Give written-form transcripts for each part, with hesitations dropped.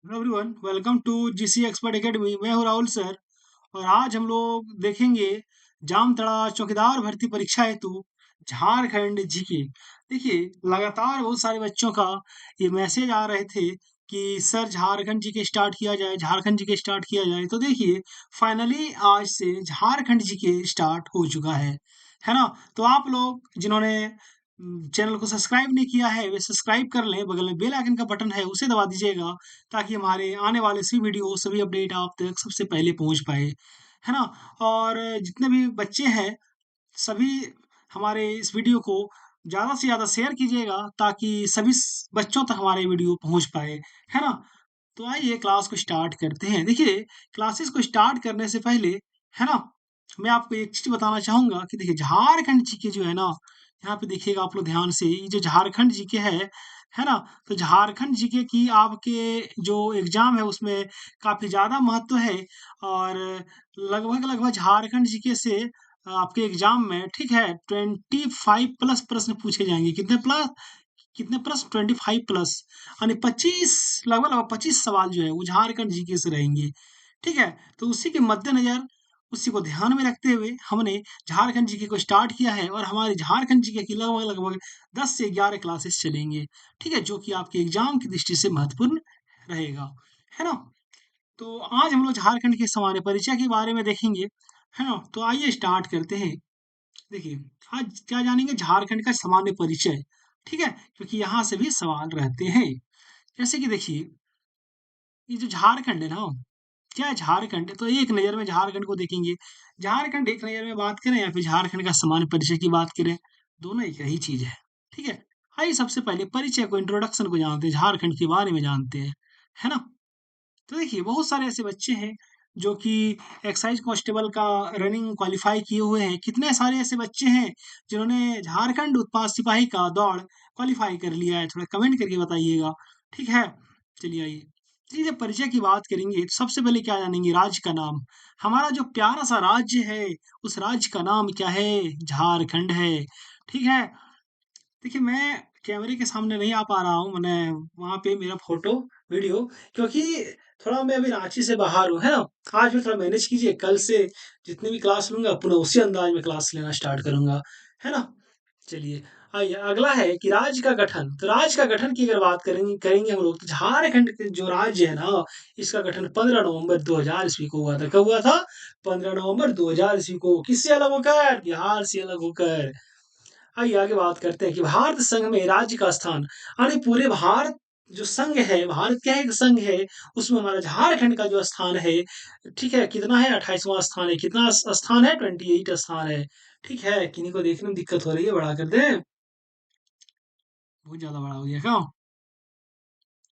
Hello everyone, welcome to GC expert academy. मैं हूं Rahul sir. और आज हम लोग देखेंगे जामताड़ा चौकीदार भर्ती परीक्षा हेतु झारखंड जीके। देखिए, लगातार बहुत सारे बच्चों का ये मैसेज आ रहे थे कि सर झारखंड जीके स्टार्ट किया जाए, झारखंड जीके स्टार्ट किया जाए। तो देखिए, फाइनली आज से झारखंड जीके स्टार्ट हो चुका है ना। तो आप लोग जिन्होंने चैनल को सब्सक्राइब नहीं किया है वे सब्सक्राइब कर लें। बगल में बेल आइकन का बटन है, उसे दबा दीजिएगा ताकि हमारे आने वाले सभी वीडियो सभी अपडेट आप तक सबसे पहले पहुंच पाए, है ना। और जितने भी बच्चे हैं सभी हमारे इस वीडियो को ज़्यादा से ज़्यादा शेयर कीजिएगा ताकि सभी बच्चों तक हमारे वीडियो पहुंच पाए, है ना। तो आइए क्लास को स्टार्ट करते हैं। देखिए, क्लासेस को स्टार्ट करने से पहले, है ना, मैं आपको एक चीज़ बताना चाहूँगा कि देखिए झारखंड जीके जो है ना, यहाँ पे देखिएगा आप लोग ध्यान से, ये जो झारखंड जीके है ना। तो झारखंड जीके की आपके जो एग्ज़ाम है उसमें काफ़ी ज़्यादा महत्व है। और लगभग झारखंड जीके से आपके एग्ज़ाम में, ठीक है, 25 प्लस प्रश्न पूछे जाएँगे। कितने प्लस? 25 प्लस, यानी 25, लगभग 25 सवाल जो है वो झारखंड जीके से रहेंगे। ठीक है? तो उसी के मद्देनज़र, उसी को ध्यान में रखते हुए हमने झारखंड जीके को स्टार्ट किया है। और हमारी झारखंड जीके की लगभग 10 से 11 क्लासेस चलेंगे। ठीक है? जो कि आपके एग्ज़ाम की दृष्टि से महत्वपूर्ण रहेगा। है ना? तो आज हम लोग झारखंड के सामान्य परिचय के बारे में देखेंगे। है ना? तो आइए स्टार्ट करते हैं। देखिए, आज क्या जानेंगे? झारखंड का सामान्य परिचय। ठीक है? क्योंकि यहाँ से भी सवाल रहते हैं। जैसे कि देखिए, ये जो झारखंड है ना, क्या है झारखंड? तो एक नज़र में झारखंड को देखेंगे। झारखंड एक नज़र में बात करें या फिर झारखंड का सामान्य परिचय की बात करें, दोनों एक ही चीज़ है। ठीक है? आइए सबसे पहले परिचय को, इंट्रोडक्शन को जानते हैं, झारखंड के बारे में जानते हैं। है ना? तो देखिए, बहुत सारे ऐसे बच्चे हैं जो कि एक्साइज कांस्टेबल का रनिंग क्वालिफाई किए हुए हैं। कितने सारे ऐसे बच्चे हैं जिन्होंने झारखंड उत्पाद सिपाही का दौड़ क्वालिफाई कर लिया है? थोड़ा कमेंट करके बताइएगा। ठीक है? चलिए आइए। चलिए, जब परिचय की बात करेंगे तो सबसे पहले क्या जानेंगे? राज्य का नाम। हमारा जो प्यारा सा राज्य है, उस राज्य का नाम क्या है? झारखंड है। ठीक है? देखिए, मैं कैमरे के सामने नहीं आ पा रहा हूँ, मैंने वहाँ पे मेरा फ़ोटो, वीडियो, क्योंकि थोड़ा मैं अभी रांची से बाहर हूँ, है ना? आज भी थोड़ा मैनेज कीजिए, कल से जितनी भी क्लास लूँगा पुनः उसी अंदाज में क्लास लेना स्टार्ट करूँगा, है ना? चलिए, आइए अगला है कि राज्य का गठन। तो राज्य का गठन की अगर बात करेंगे हम लोग, तो झारखंड के जो राज्य है ना, इसका गठन 15 नवंबर 2000 ईस्वी को हुआ था। कब हुआ था? 15 नवंबर 2000 ईस्वी को। किससे अलग होकर? बिहार से अलग होकर। आइए आगे बात करते हैं कि भारत संघ में राज्य का स्थान, यानी पूरे भारत जो संघ है, भारत क्या है? एक संघ है, उसमें हमारा झारखंड का जो स्थान है, ठीक है, कितना है? 28वां स्थान है। कितना स्थान है? 28 स्थान है। ठीक है? किन्हीं को देखने में दिक्कत हो रही है? बढ़ा कर दें? बहुत ज्यादा बड़ा हो गया क्या?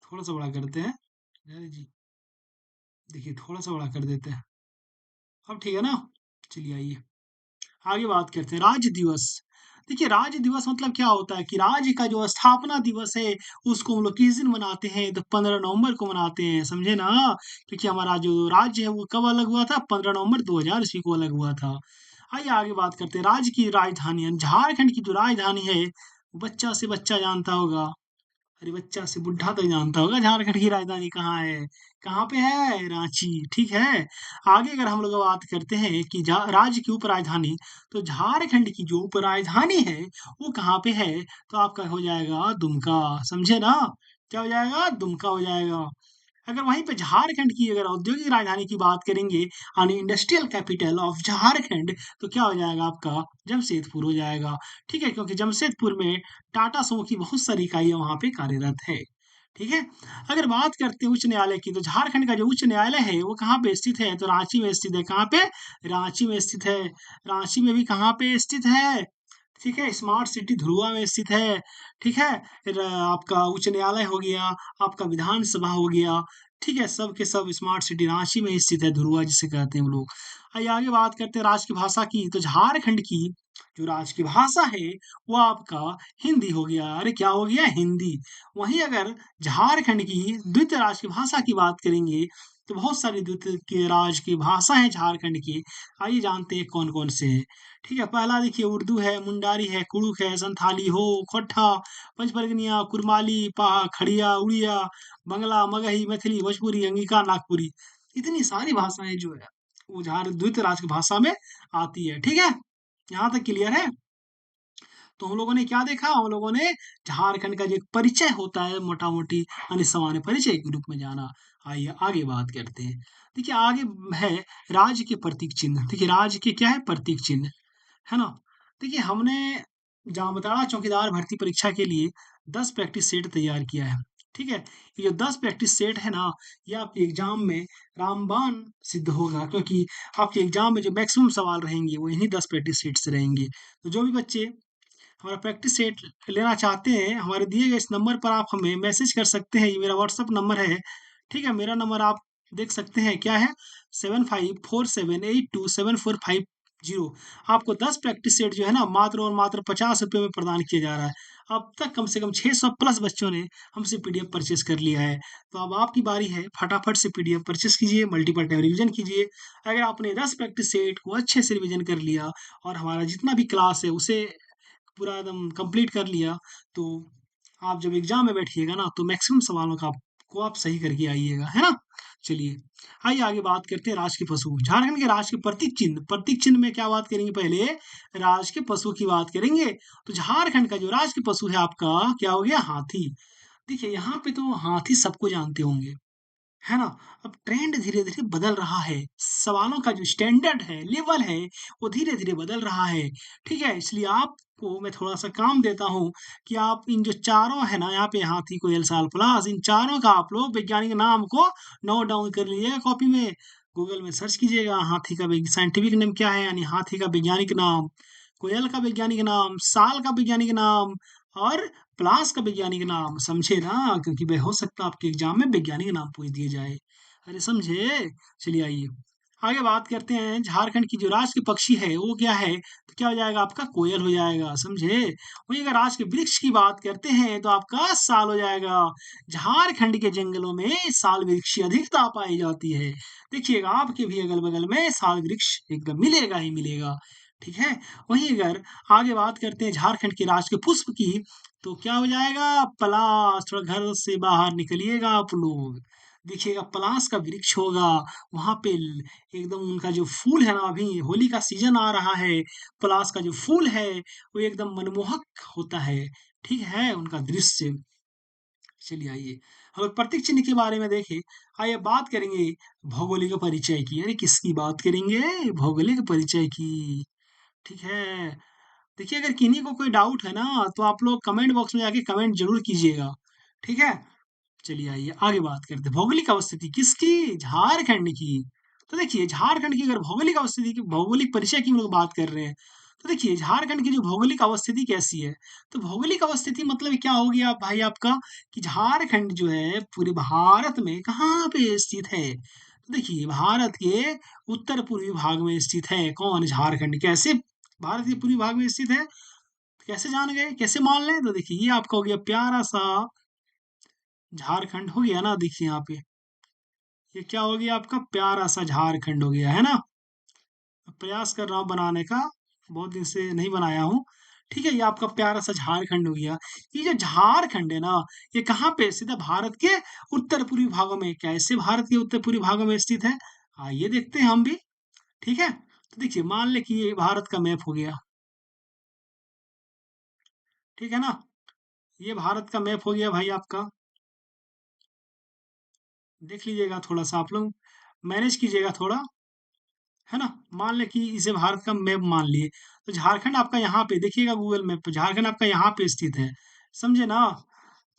थोड़ा सा बड़ा करते हैं। अरे जी, देखिए थोड़ा सा बड़ा कर देते हैं। अब ठीक है ना? चलिए आइए आगे बात करते हैं। राज्य दिवस। देखिए, राज्य दिवस मतलब क्या होता है कि राज्य का जो स्थापना दिवस है उसको हम लोग किस दिन मनाते हैं? तो 15 नवंबर को मनाते हैं, समझे ना। क्योंकि हमारा जो राज्य है वो कब अलग हुआ था? 15 नवंबर 2000 ईस्वी को अलग हुआ था। आइए आगे बात करते हैं। राज्य की राजधानी, यानी झारखंड की जो राजधानी है, बच्चा से बच्चा जानता होगा, अरे बच्चा से बुढ़ा तक जानता होगा झारखंड की राजधानी कहाँ है। कहाँ पे है? रांची। ठीक है? आगे अगर हम लोग बात करते हैं कि राज्य की उपराजधानी, तो झारखंड की जो उपराजधानी है वो कहाँ पे है? तो आपका हो जाएगा दुमका, समझे ना। क्या हो जाएगा? दुमका हो जाएगा। अगर वहीं पे झारखंड की अगर औद्योगिक राजधानी की बात करेंगे, यानी इंडस्ट्रियल कैपिटल ऑफ झारखंड, तो क्या हो जाएगा आपका? जमशेदपुर हो जाएगा। ठीक है? क्योंकि जमशेदपुर में टाटा समूह की बहुत सारी इकाइयाँ वहाँ पे कार्यरत है। ठीक है? अगर बात करते हैं उच्च न्यायालय की, तो झारखंड का जो उच्च न्यायालय है वो कहाँ पे स्थित है? तो रांची में स्थित है। कहाँ पे? रांची में स्थित है। रांची में भी कहाँ पे स्थित है? ठीक है? स्मार्ट सिटी धुरुआ में स्थित है। ठीक है? फिर आपका उच्च न्यायालय हो गया, आपका विधानसभा हो गया। ठीक है? सब के सब स्मार्ट सिटी रांची में स्थित है, धुरुआ जिसे कहते हैं हम लोग। आइए आगे बात करते हैं राज्य की भाषा की। तो झारखंड की जो राज्य की भाषा है वो आपका हिंदी हो गया। अरे क्या हो गया? हिंदी। वहीं अगर झारखंड की द्वितीय राज्य की भाषा की बात करेंगे, तो बहुत सारी द्वितीय के राज की भाषा है झारखंड की। आइए जानते हैं कौन-कौन से हैं। ठीक है, पहला देखिए उर्दू है, मुंडारी है, कुड़ुक है, संथाली हो, खोट्टा, पंचबरगनिया, कुरमाली, खड़िया, उड़िया, बंगला, मगही, मैथिली, भोजपुरी, अंगिका, नागपुरी। इतनी सारी भाषाएँ जो है, वो द्वितीय राज की भाषा में आती है। ठीक है? यहाँ तक क्लियर है? तो हम लोगों ने क्या देखा? हम लोगों ने झारखंड का जो एक परिचय होता है मोटा-मोटी यानी सामान्य परिचय के रूप में जाना। आइए आगे बात करते हैं। देखिए आगे है राज्य के प्रतीक चिन्ह। देखिए राज्य के क्या है? प्रतीक चिन्ह, है ना? देखिए हमने जामताड़ा चौकीदार भर्ती परीक्षा के लिए 10 प्रैक्टिस सेट तैयार किया है। ठीक है? ये जो 10 प्रैक्टिस सेट है ना, ये आपके एग्ज़ाम में रामबाण सिद्ध होगा क्योंकि आपके एग्ज़ाम में जो मैक्सिमम सवाल रहेंगे, वो इन्हीं 10 प्रैक्टिस सेट से रहेंगे। तो जो भी बच्चे हमारा प्रैक्टिस सेट लेना चाहते हैं, हमारे दिए गए इस नंबर पर आप हमें मैसेज कर सकते हैं, ये मेरा व्हाट्सएप नंबर है, ठीक है? मेरा नंबर आप देख सकते हैं क्या है 7547827450। आपको 10 प्रैक्टिस सेट जो है ना मात्र और मात्र ₹50 में प्रदान किया जा रहा है। अब तक कम से कम 600 प्लस बच्चों ने हमसे पीडीएफ परचेज़ कर लिया है। तो अब आपकी बारी है, फटाफट से पीडीएफ परचेज़ कीजिए, मल्टीपल टाइम रिवीजन कीजिए। अगर आपने 10 प्रैक्टिस सेट को अच्छे से रिवीजन कर लिया और हमारा जितना भी क्लास है उसे पूरा एकदम कंप्लीट कर लिया, तो आप जब एग्ज़ाम में बैठिएगा ना, तो मैक्सिमम सवालों का आपको आप सही करके आइएगा, है ना? चलिए, आइए आगे बात करते हैं राष्ट्र के पशु। झारखंड के राष्ट्र के प्रतीक चिन्ह में क्या बात करेंगे पहले, राष्ट्र के पशु की बात करेंगे। तो झारखंड का जो राष्ट्र के पशु है आपका, क्या हो गया? हाथी। देखिए, यहाँ पे तो हाथी सबको जानते होंगे। है ना? अब ट्रेंड धीरे-धीरे बदल रहा है। सवालों का जो स्टैंडर्ड है, लेवल है, वो धीरे-धीरे बदल रहा है। ठीक है? इसलिए आपको मैं थोड़ा-सा काम देता हूँ कि आप इन जो चारों है ना, यहाँ पे हाथी, कोयल, साल, पलाश, इन चारों का आप लोग वैज्ञानिक नाम को नोट डाउन कर लीजिएगा कॉपी में। गूगल में सर्च कीजिएगा हाथी का साइंटिफिक नेम क्या है, यानी हाथी का वैज्ञानिक नाम, कोयल का वैज्ञानिक नाम, साल का वैज्ञानिक नाम और प्लास का वैज्ञानिक नाम। समझे ना? क्योंकि वे हो सकता है आपके एग्जाम में वैज्ञानिक नाम पूछ दिए जाए। अरे समझे? चलिए आइए आगे बात करते हैं। झारखंड की जो राष्ट्र के पक्षी है वो क्या है? तो क्या हो जाएगा आपका? कोयल हो जाएगा। समझे? वहीं अगर राष्ट्र के वृक्ष की बात करते हैं तो आपका साल हो जाएगा। झारखंड के जंगलों में साल वृक्ष की अधिकता पाई जाती है। देखिएगा आपके भी अगल बगल में साल वृक्ष एकदम मिलेगा ही मिलेगा। ठीक है? वहीं अगर आगे बात करते हैं झारखंड के राष्ट्र के पुष्प की, तो क्या हो जाएगा? पलाश। थोड़ा घर से बाहर निकलिएगा आप लोग, देखिएगा पलाश का वृक्ष होगा। वहाँ पे एकदम उनका जो फूल है ना, अभी होली का सीजन आ रहा है, पलाश का जो फूल है वो एकदम मनमोहक होता है। ठीक है? उनका दृश्य। चलिए आइए हम लोग प्रतीक चिन्ह के बारे में देखें। आइए बात करेंगे भौगोलिक परिचय की। अरे किसकी बात करेंगे? भौगोलिक परिचय की। ठीक है? देखिए अगर किन्हीं को कोई डाउट है ना, तो आप लोग कमेंट बॉक्स में जाके कमेंट ज़रूर कीजिएगा। ठीक है? चलिए आइए आगे बात करते हैं। भौगोलिक अवस्थिति किसकी? झारखंड की। तो देखिए झारखंड की अगर भौगोलिक अवस्थिति की भौगोलिक परिचय की हम लोग बात कर रहे हैं, तो देखिए झारखंड की जो भौगोलिक अवस्थिति कैसी है? तो भौगोलिक अवस्थिति मतलब क्या हो गया भाई आपका कि झारखंड जो है पूरे भारत में कहाँ पे स्थित है? तो देखिए भारत के उत्तर पूर्वी भाग में स्थित है। कौन? झारखंड। कैसे भारत के पूर्वी भाग में स्थित है? कैसे जान गए? कैसे मान लें? तो देखिए ये आपका हो गया प्यारा-सा झारखंड हो गया ना, देखिए यहाँ पे। ये क्या हो गया आपका? प्यारा-सा झारखंड हो गया, है ना? प्रयास कर रहा हूँ बनाने का, बहुत दिन से नहीं बनाया हूँ। ठीक है? ये आपका प्यारा-सा झारखंड हो गया। ये जो झारखंड है ना, ये कहाँ पे स्थित है? भारत के उत्तर-पूर्वी भागों में। कैसे भारत के उत्तर-पूर्वी भागों में स्थित है? आइए देखते हैं हम भी, ठीक है? तो देखिए मान लें कि ये भारत का मैप हो गया, ठीक है ना? ये भारत का मैप हो गया भाई आपका। देख लीजिएगा थोड़ा-सा आप लोग, मैनेज कीजिएगा थोड़ा, है ना? मान लें कि इसे भारत का मैप मान लिए, तो झारखंड आपका यहाँ पे देखिएगा गूगल मैप पे, झारखंड आपका यहाँ पे स्थित है, समझे ना?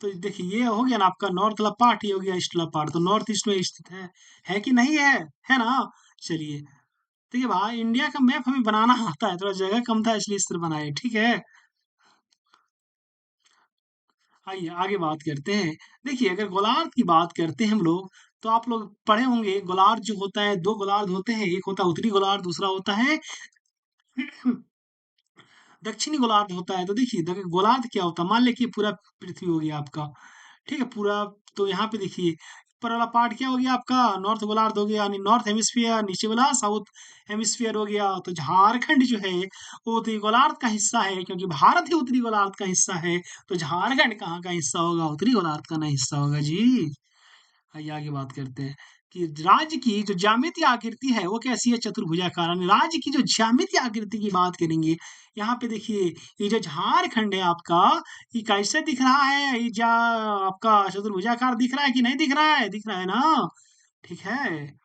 तो देखिए ये हो गया ना आपका नॉर्थ वाला पार्ट, ये हो गया ईस्ट वाला पार्ट, तो नॉर्थ ईस्ट में स्थित है कि नहीं है? है ना? चलिए, देखिए भाई इंडिया का मैप हमें बनाना आता है, थोड़ा जगह कम था इसलिए इस तरह बनाए, ठीक है? आइए आगे बात करते हैं। देखिए अगर गोलार्ध की बात करते हैं हम लोग, तो आप लोग पढ़े होंगे गोलार्ध जो होता है, 2 गोलार्ध होते हैं, एक होता है उत्तरी गोलार्ध, दूसरा होता है दक्षिणी गोलार्ध होता है। तो देखिए गोलार्ध क्या होता है? मान लें कि पूरा पृथ्वी हो गया आपका, ठीक है? पूरा, तो यहाँ पे देखिए ऊपर वाला पार्ट क्या हो गया आपका, नॉर्थ गोलार्ध हो गया, यानी नॉर्थ हेमिस्फीयर, नीचे वाला साउथ हेमिस्फीयर हो गया। तो झारखंड जो है वो उत्तरी गोलार्ध का हिस्सा है, क्योंकि भारत ही उत्तरी गोलार्ध का हिस्सा है। तो झारखंड कहाँ का हिस्सा होगा, उत्तरी गोलार्ध का ना हिस्सा होगा जी। आइए आगे बात करते हैं कि राज्य की जो ज्यामितीय आकृति है वो कैसी है, चतुर्भुजाकार। यानी राज्य की जो ज्यामितीय आकृति की बात करेंगे, यहाँ पे देखिए ये जो झारखंड है आपका, ये कैसे दिख रहा है, ये आपका चतुर्भुजाकार दिख रहा है कि नहीं दिख रहा है, दिख रहा है ना, ठीक है।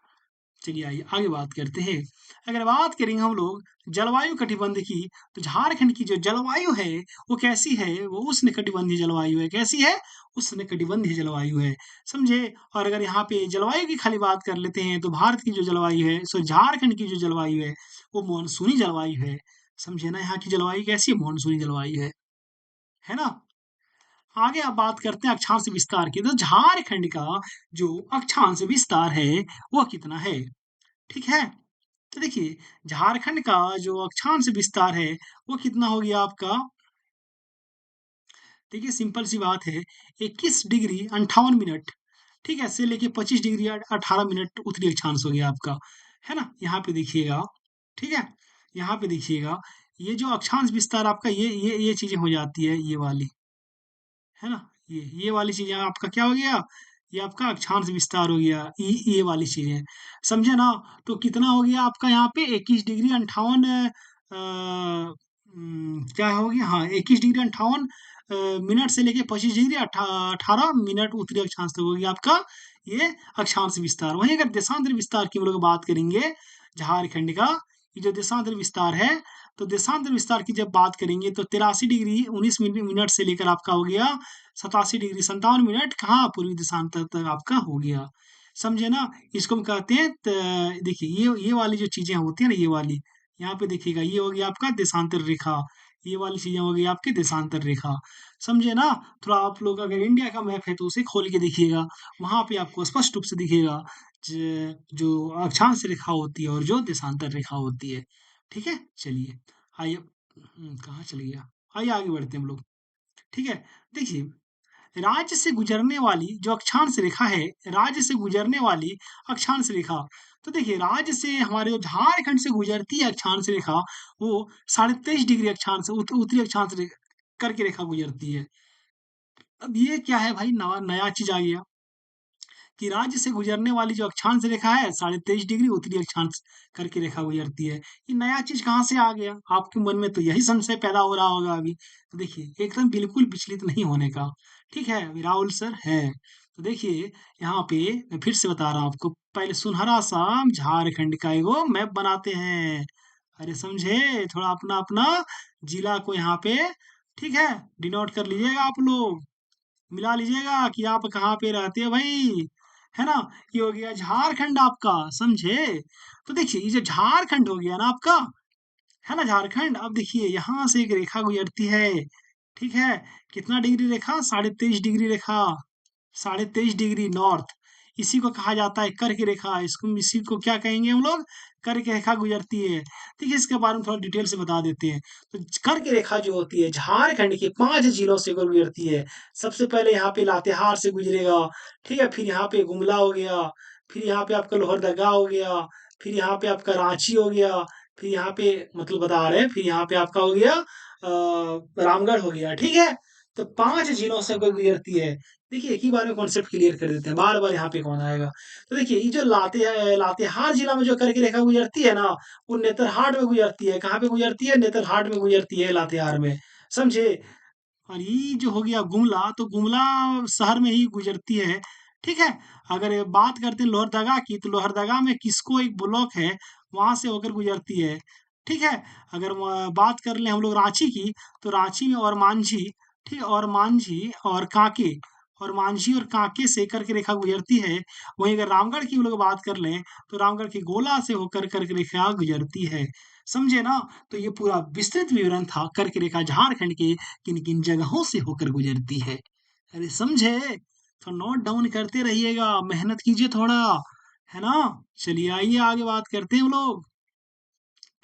चलिए आइए आगे बात करते हैं। अगर बात करेंगे हम लोग जलवायु कटिबंध की, तो झारखंड की जो जलवायु है वो कैसी है, वो उष्णकटिबंधीय जलवायु है। कैसी है, उष्णकटिबंधीय जलवायु है, समझे। और अगर यहाँ पे जलवायु की खाली बात कर लेते हैं, तो भारत की जो जलवायु है, सो झारखंड की जो जलवायु है वो मानसूनी जलवायु है, समझे ना। यहाँ की जलवायु कैसी है, मानसूनी जलवायु है ना। आगे आप बात करते हैं अक्षांश विस्तार की, तो झारखंड का जो अक्षांश विस्तार है वो कितना है, ठीक है। तो देखिए झारखंड का जो अक्षांश विस्तार है वो कितना हो गया आपका, देखिए सिंपल सी बात है, 21 डिग्री 58 मिनट, ठीक है, से लेके 25 डिग्री 18 मिनट उत्तरी अक्षांश हो गया आपका, है ना। यहाँ पे देखिएगा, ठीक है, यहाँ पे देखिएगा, ये जो अक्षांश विस्तार आपका, ये चीजें हो जाती है, ये वाली, है ना, ये वाली चीजें आपका क्या हो गया, ये आपका अक्षांश विस्तार हो गया, ये वाली चीजें, समझे ना। तो कितना हो गया आपका यहाँ पे 21 डिग्री 58 क्या हो गया, हाँ 21 डिग्री 58 मिनट से लेके 25 डिग्री 18 मिनट उत्तरी अक्षांश तक हो गया आपका ये अक्षांश विस्तार। वहीं अगर देशांतर विस्तार की हम लोग बात करेंगे झारखंड का, ये जो देशांतर विस्तार है, तो देशांतर विस्तार की जब बात करेंगे तो 83 डिग्री 19 मिनट से लेकर आपका हो गया 87 डिग्री 57 मिनट, कहाँ पूर्वी देशांतर तक आपका हो गया, समझे ना। इसको हम कहते हैं देखिए ये वाली जो चीजें होती है ना, ये वाली, यहाँ पे देखिएगा, ये हो गया आपका देशांतर रेखा, ये वाली चीजें हो गई आपकी देशांतर रेखा, समझे ना। थोड़ा आप लोग अगर इंडिया का मैप है तो उसे खोल के देखिएगा, वहां पे आपको स्पष्ट रूप से दिखेगा जो अक्षांश रेखा होती है और जो देशांतर रेखा होती है, ठीक है। चलिए आइए, कहाँ चले गया, आइए आगे बढ़ते हैं हम लोग, ठीक है। देखिए राज्य से गुजरने वाली जो अक्षांश रेखा है, राज्य से गुजरने वाली अक्षांश रेखा, तो देखिए राज्य से हमारे जो झारखंड से गुजरती है अक्षांश रेखा, वो 23.5 डिग्री अक्षांश उत्तरी अक्षांश करके रेखा गुजरती है। अब ये क्या है भाई, नया चीज आ गया कि राज्य से गुजरने वाली जो अक्षांश रेखा है 23.5 डिग्री उत्तरी अक्षांश करके रेखा गुजरती है। ये नया चीज कहाँ से आ गया, आपके मन में तो यही संशय पैदा हो रहा होगा अभी। तो देखिए एकदम बिल्कुल विचलित नहीं होने का, ठीक है, राहुल सर है। तो देखिए यहाँ पे मैं फिर से बता रहा हूँ आपको, पहले सुनहरा सा झारखंड का एगो मैप बनाते हैं, अरे समझे, थोड़ा अपना अपना जिला को यहाँ पे, ठीक है, डिनोट कर लीजिएगा आप लोग, मिला लीजिएगा कि आप कहाँ पे रहते हो भाई, है ना। ये हो गया झारखंड आपका, समझे। तो देखिए ये जो झारखंड हो गया ना आपका, है ना झारखंड। अब देखिए यहाँ से एक रेखा गुजरती है, ठीक है, कितना डिग्री रेखा, 23.5 डिग्री रेखा, 23.5 डिग्री नॉर्थ, इसी को कहा जाता है कर्क रेखा, इसको इसी को क्या कहेंगे हम लोग, कर्क रेखा गुजरती है। देखिए इसके बारे में थोड़ा डिटेल से बता देते हैं। तो कर्क रेखा जो होती है झारखंड के 5 जिलों से गुजरती है। सबसे पहले यहाँ पे लातेहार से गुजरेगा, ठीक है, फिर यहाँ पे गुमला हो गया, फिर यहाँ पे आपका लोहरदगा हो गया, फिर यहाँ पे आपका रांची हो गया, फिर यहाँ पे मतलब बता रहे हैं, फिर यहाँ पे आपका हो गया रामगढ़ हो गया, ठीक है। तो 5 जिलों से गुजरती है। देखिए एक ही बार में कॉन्सेप्ट क्लियर कर देते हैं, बार बार यहाँ पे कौन आएगा। तो देखिए ये जो लातेहार जिला में जो कर्क रेखा गुजरती है ना, वो नेतरहाट में गुजरती है। कहाँ पे गुजरती है, नेतरहाट में गुजरती है, लातेहार में, समझे। और ये जो हो गया गुमला, तो गुमला शहर में ही गुजरती है, ठीक है। अगर ये बात करते हैं लोहरदगा की, तो लोहरदगा में किसको एक ब्लॉक है, वहां से होकर गुजरती है, ठीक है। अगर बात कर ले हम लोग रांची की, तो रांची में और मांझी, ठीक है, और मांझी और कांके, और मांझी और कांके से करके रेखा गुजरती है। वहीं अगर रामगढ़ की हम लोग बात कर लें, तो रामगढ़ की गोला से होकर करके रेखा गुजरती है, समझे ना। तो ये पूरा विस्तृत विवरण था कर्क रेखा झारखंड के किन किन जगहों से होकर गुजरती है, अरे समझे। तो नोट डाउन करते रहिएगा, मेहनत कीजिए थोड़ा, है ना। चलिए आइए आगे बात करते हैं हम लोग।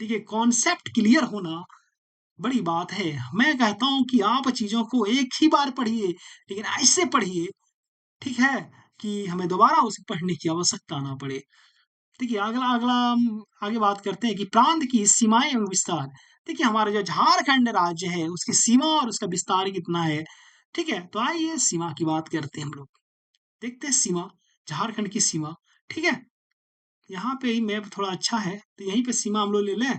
देखिए कॉन्सेप्ट क्लियर होना बड़ी बात है। मैं कहता हूं कि आप चीजों को एक ही बार पढ़िए, लेकिन ऐसे पढ़िए, ठीक है, कि हमें दोबारा उसे पढ़ने की आवश्यकता ना पड़े। देखिए अगला अगला हम आगे बात करते हैं कि प्रांत की सीमाएँ एवं विस्तार। देखिए हमारा जो झारखंड राज्य है उसकी सीमा और उसका विस्तार कितना है, ठीक है? तो आइए सीमा की बात करते हैं हम लोग। देखते हैं सीमा, झारखंड की सीमा, ठीक है? यहाँ पे ही मैप थोड़ा अच्छा है, तो यहीं पे सीमा हम लोग ले लें।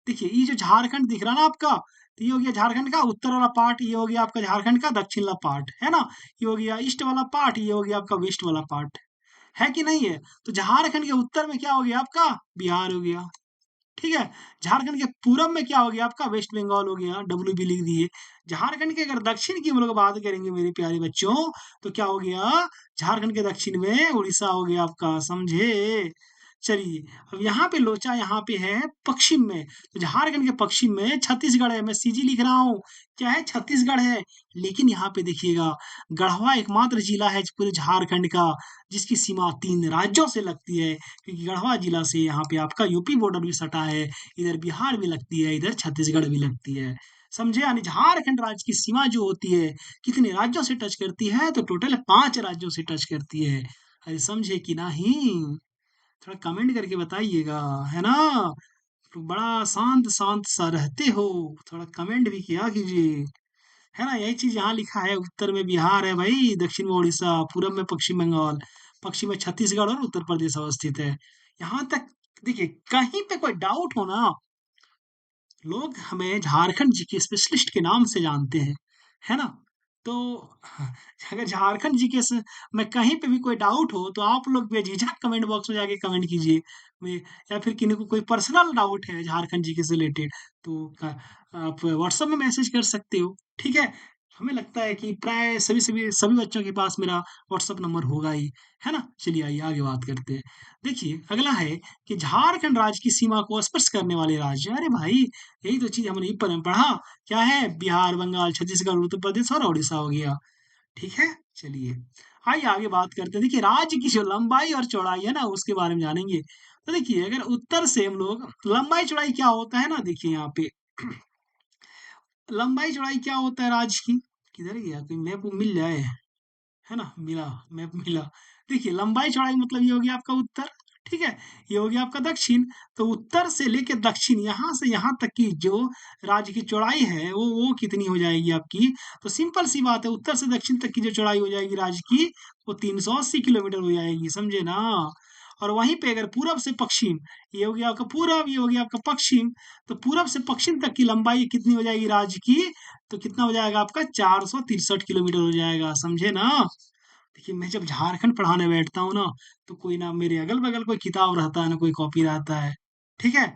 देखिए ये जो झारखंड दिख रहा है ना आपका, तो ये हो गया झारखंड का उत्तर वाला पार्ट, ये हो गया आपका झारखंड का दक्षिण वाला पार्ट, है ना? ये हो गया ईस्ट वाला पार्ट, ये हो गया आपका वेस्ट वाला पार्ट, है कि नहीं है? तो झारखंड के उत्तर में क्या हो गया आपका? बिहार हो गया। ठीक है? झारखंड के पूरब में क्या हो गया आपका? वेस्ट बंगाल हो गया, डब्ल्यूबी लिख दिए। झारखंड के अगर दक्षिण की हम लोग बात करेंगे मेरे प्यारे बच्चों, तो क्या हो गया? झारखंड के दक्षिण में उड़ीसा हो गया आपका, समझे? चलिए, अब यहाँ पे लोचा यहाँ पे है पश्चिम में, तो झारखंड के पश्चिम में छत्तीसगढ़ है, मैं सीजी लिख रहा हूँ, क्या है? छत्तीसगढ़ है। लेकिन यहाँ पे देखिएगा, गढ़वा एकमात्र जिला है पूरे झारखंड का, जिसकी सीमा 3 राज्यों से लगती है। क्योंकि गढ़वा जिला से यहाँ पे आपका यूपी बॉर्डर भी सटा है, इधर बिहार भी लगती है, इधर छत्तीसगढ़ भी लगती है। समझे? यानी झारखंड राज्य की सीमा जो होती है, कितने राज्यों से टच करती है? तो टोटल 5 राज्यों से टच करती है। अरे समझे कि नहीं? थोड़ा कमेंट करके बताइएगा, है ना? तो बड़ा शांत-शांत सा रहते हो, थोड़ा कमेंट भी किया कीजिए, है ना? यही चीज़ यहाँ लिखा है, उत्तर में बिहार है भाई, दक्षिण में उड़ीसा, पूरब में पश्चिम बंगाल, पश्चिम में छत्तीसगढ़ और उत्तर प्रदेश अवस्थित है। यहाँ तक देखिए, कहीं पे कोई डाउट हो ना, लोग हमें झारखंड जीके स्पेशलिस्ट के नाम से जानते हैं, है ना? तो अगर झारखंड जीके से में कहीं पे भी कोई डाउट हो, तो आप लोग बेझिझक कमेंट बॉक्स में जाके कमेंट कीजिए। में या फिर किन्हीं को कोई पर्सनल डाउट है झारखंड जीके से रिलेटेड, तो आप व्हाट्सएप में मैसेज कर सकते हो, ठीक है? हमें लगता है कि प्राय सभी सभी बच्चों के पास मेरा व्हाट्सएप नंबर होगा ही, है ना? चलिए आइए आगे बात करते हैं। देखिए, अगला है कि झारखंड राज्य की सीमा को स्पर्श करने वाले राज्य। अरे भाई! यही तो चीज़ हमने पढ़ा, क्या है? बिहार, बंगाल, छत्तीसगढ़, उत्तर प्रदेश और उड़ीसा हो गया, ठीक है? चलिए, आइए आगे बात करते हैं। देखिए, राज्य की जो लंबाई और चौड़ाई है ना, उसके बारे में जानेंगे। तो देखिए, अगर उत्तर से हम लोग लंबाई-चौड़ाई क्या होता है ना, देखिए यहाँ पे लंबाई-चौड़ाई क्या होता है राज्य की? किधर गया? कोई मैप मिल जाए, है ना? मिला, मैप मिला। देखिए, लंबाई-चौड़ाई मतलब ये हो गया आपका उत्तर, ठीक है? ये हो गया आपका दक्षिण। तो उत्तर से लेके दक्षिण, यहाँ से यहाँ तक की जो राज्य की चौड़ाई है, वो कितनी हो जाएगी आपकी? तो सिंपल सी बात है, उत्तर से दक्षिण तक की जो चौड़ाई हो जाएगी राज्य की, वो 380 किलोमीटर हो जाएगी, समझे ना? और वहीं पे अगर पूरब से पश्चिम, ये हो गया आपका पूरब, ये हो गया आपका पश्चिम, तो पूरब से पश्चिम तक की लंबाई कितनी हो जाएगी राज्य की? तो कितना हो जाएगा आपका? 463 किलोमीटर हो जाएगा, समझे ना? देखिए, मैं जब झारखंड पढ़ाने बैठता हूँ ना, तो कोई ना मेरे अगल-बगल कोई किताब रहता है, ना कोई कॉपी रहता है, ठीक है?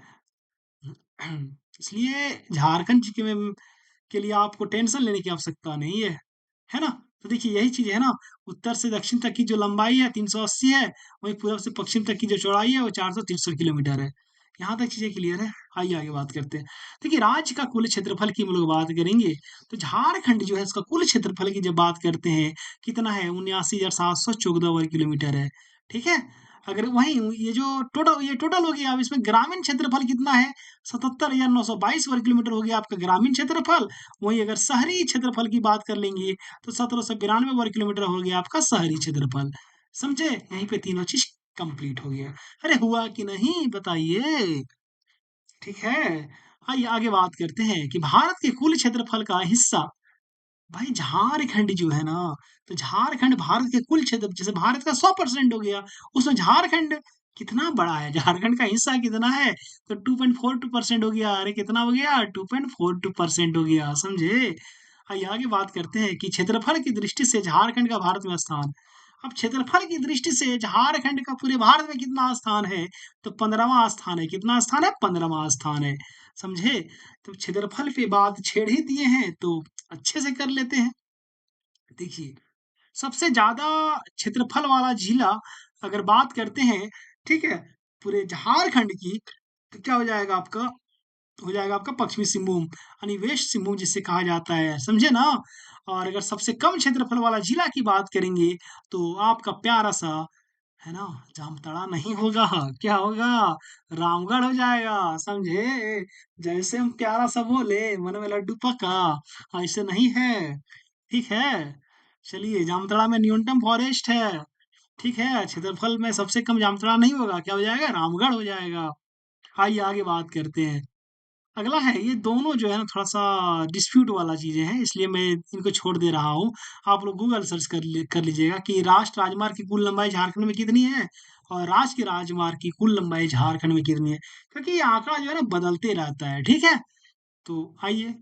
इसलिए झारखंड जी के लिए आपको टेंशन लेने की आवश्यकता नहीं है ना? तो देखिए यही चीज़ है ना, उत्तर से दक्षिण तक की जो लंबाई है 380 है, वहीं पूरब से पश्चिम तक की जो चौड़ाई है वो 463 किलोमीटर है। यहाँ तक चीज़ें क्लियर है? आइए आगे बात करते हैं। देखिए राज्य का कुल क्षेत्रफल की हम लोग बात करेंगे, तो झारखंड जो है इसका कुल क्षेत्रफल की जब बात करते हैं, कितना है? 79,714 वर्ग किलोमीटर है, ठीक है? अगर वहीं ये टोटल हो गया, अब इसमें ग्रामीण क्षेत्रफल कितना है? 77,922 वर्ग किलोमीटर हो गया आपका ग्रामीण क्षेत्रफल। वहीं अगर शहरी क्षेत्रफल की बात कर लेंगे, तो 1792 वर्ग किलोमीटर हो गया आपका शहरी क्षेत्रफल। समझे? यहीं पे तीनों चीज़ कंप्लीट हो गया। अरे हुआ कि नहीं बताइए? ठीक है? आइए आगे बात करते हैं कि भारत के कुल क्षेत्रफल का हिस्सा, भाई झारखंड जो है ना, तो झारखंड भारत के कुल क्षेत्र, जैसे भारत का 100% हो गया, उसमें झारखंड कितना बड़ा है? झारखंड का हिस्सा कितना है? तो 2.42% हो गया। अरे कितना हो गया? 2.42% हो गया, समझे? आइए आगे बात करते हैं कि क्षेत्रफल की दृष्टि से झारखंड का भारत में स्थान। अब क्षेत्रफल की दृष्टि से झारखंड का पूरे भारत में कितना स्थान है? तो 15वां स्थान है। कितना स्थान है? 15वां स्थान है, समझे? तो क्षेत्रफल पे बात छेड़ ही दिए हैं, तो अच्छे से कर लेते हैं। देखिए, सबसे ज़्यादा क्षेत्रफल वाला जिला अगर बात करते हैं, ठीक है? पूरे झारखंड की, तो क्या हो जाएगा आपका? हो जाएगा आपका पश्चिमी सिंहभूम, यानी वेस्ट सिंहभूम जिसे कहा जाता है, समझे ना? और अगर सबसे कम क्षेत्रफल वाला जिला की बात करेंगे, तो आपका प्यारा-सा, है ना? जामताड़ा नहीं होगा, क्या होगा? रामगढ़ हो जाएगा, समझे? जैसे हम प्यारा-सा बोले, मन में लड्डू पका, ऐसे नहीं है, ठीक है? चलिए, जामताड़ा में न्यूनतम फॉरेस्ट है, ठीक है, क्षेत्रफल में सबसे कम जामताड़ा नहीं होगा, क्या हो जाएगा? रामगढ़ हो जाएगा। आइए आगे बात करते हैं। अगला है, ये दोनों जो है ना थोड़ा-सा डिस्प्यूट वाला चीज़ें हैं, इसलिए मैं इनको छोड़ दे रहा हूँ। आप लोग गूगल सर्च कर लीजिएगा कि राष्ट्रीय राजमार्ग की कुल लंबाई झारखंड में कितनी है और राष्ट्रीय राजमार्ग की कुल लंबाई झारखंड में कितनी है? क्योंकि ये आंकड़ा जो है ना बदलते रहता है, ठीक है? तो आइए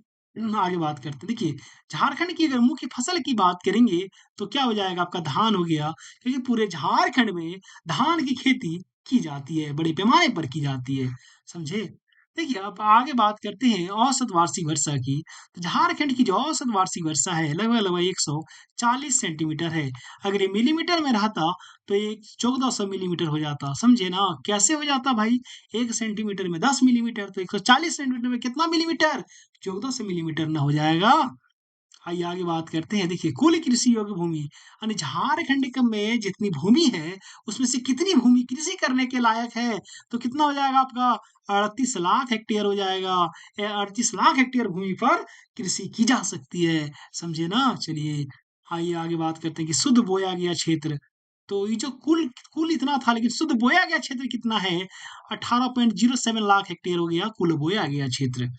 आगे बात करते हैं। देखिए, झारखंड की अगर मुख्य फसल की बात करेंगे, तो क्या हो जाएगा? आपका धान हो गया, क्योंकि पूरे झारखंड में धान की खेती की जाती है, बड़े पैमाने पर की जाती है, समझे? देखिए, अब आगे बात करते हैं औसत वार्षिक वर्षा की। तो झारखंड की जो औसत वार्षिक वर्षा है, लगभग-लगभग 140 सेंटीमीटर है। अगर ये मिलीमीटर में रहता, तो ये 1400 मिलीमीटर हो जाता, समझे ना? कैसे हो जाता भाई? 1 सेंटीमीटर में 10 मिलीमीटर, तो 140 सेंटीमीटर में कितना मिलीमीटर? 1400 मिलीमीटर ना हो जाएगा। आइए आगे बात करते हैं। देखिए, कुल कृषि योग्य भूमि यानी झारखंड में जितनी भूमि है, उसमें से कितनी भूमि कृषि करने के लायक है? तो कितना हो जाएगा आपका? 38 लाख हेक्टेयर हो जाएगा। 38 लाख हेक्टेयर भूमि पर कृषि की जा सकती है, समझे ना? चलिए, आइए आगे बात करते हैं कि शुद्ध बोया गया क्षेत्र। तो ये जो कुल कुल इतना था, लेकिन शुद्ध बोया गया क्षेत्र कितना है? 18.07 लाख हेक्टेयर हो गया कुल बोया गया क्षेत्र।